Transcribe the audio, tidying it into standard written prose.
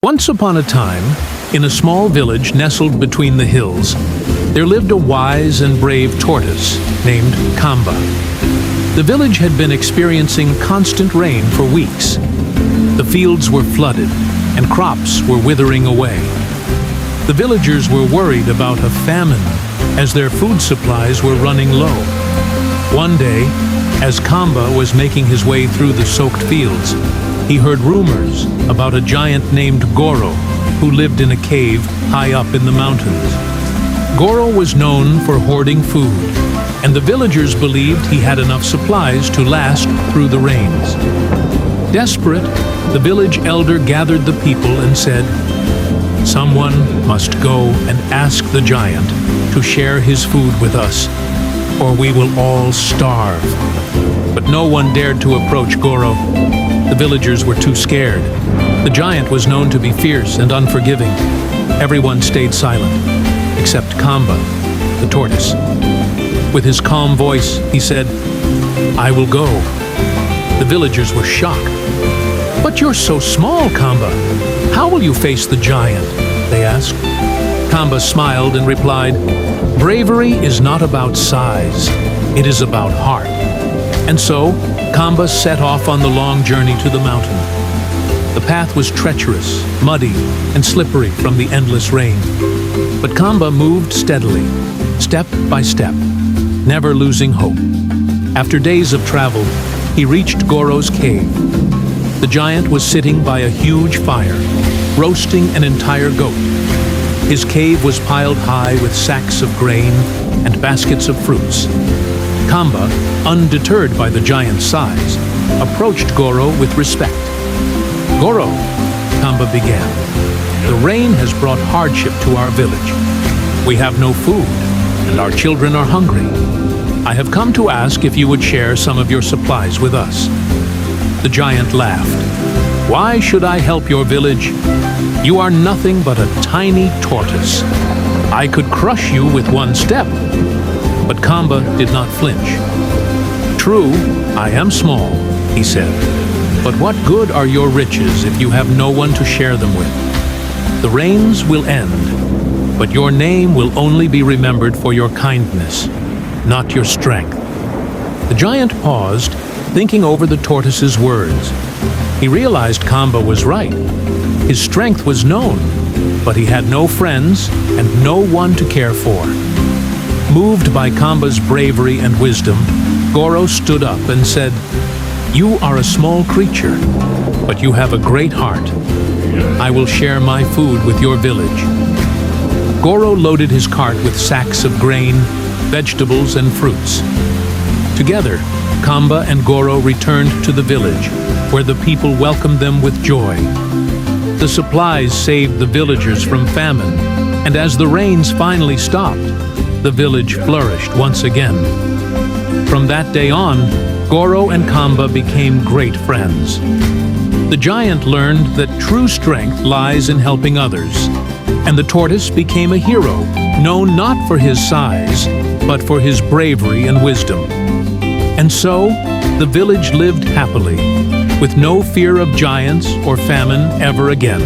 Once upon a time, in a small village nestled between the hills, there lived a wise and brave tortoise named Kamba. The village had been experiencing constant rain for weeks. The fields were flooded, and crops were withering away. The villagers were worried about a famine, as their food supplies were running low. One day, as Kamba was making his way through the soaked fields, he heard rumors about a giant named Goro, who lived in a cave high up in the mountains. Goro was known for hoarding food, and the villagers believed he had enough supplies to last through the rains. Desperate, the village elder gathered the people and said, "Someone must go and ask the giant to share his food with us, or we will all starve." But no one dared to approach Goro. The villagers were too scared. The giant was known to be fierce and unforgiving. Everyone stayed silent, except Kamba, the tortoise. With his calm voice, he said, "I will go." The villagers were shocked. "But you're so small, Kamba. How will you face the giant?" they asked. Kamba smiled and replied, "Bravery is not about size, it is about heart." And so, Kamba set off on the long journey to the mountain. The path was treacherous, muddy, and slippery from the endless rain. But Kamba moved steadily, step by step, never losing hope. After days of travel, he reached Goro's cave. The giant was sitting by a huge fire, roasting an entire goat. His cave was piled high with sacks of grain and baskets of fruits. Kamba, undeterred by the giant's size, approached Goro with respect. "Goro," Kamba began, "the rain has brought hardship to our village. We have no food, and our children are hungry. I have come to ask if you would share some of your supplies with us." The giant laughed. "Why should I help your village? You are nothing but a tiny tortoise. I could crush you with one step." But Kamba did not flinch. "True, I am small," he said, "but what good are your riches if you have no one to share them with? The rains will end, but your name will only be remembered for your kindness, not your strength." The giant paused, thinking over the tortoise's words. He realized Kamba was right. His strength was known, but he had no friends and no one to care for. Moved by Kamba's bravery and wisdom, Goro stood up and said, "You are a small creature, but you have a great heart. I will share my food with your village." Goro loaded his cart with sacks of grain, vegetables, and fruits. Together, Kamba and Goro returned to the village, where the people welcomed them with joy. The supplies saved the villagers from famine, and as the rains finally stopped, the village flourished once again. From that day on, Goro and Kamba became great friends. The giant learned that true strength lies in helping others, and the tortoise became a hero, known not for his size, but for his bravery and wisdom. And so, the village lived happily, with no fear of giants or famine ever again.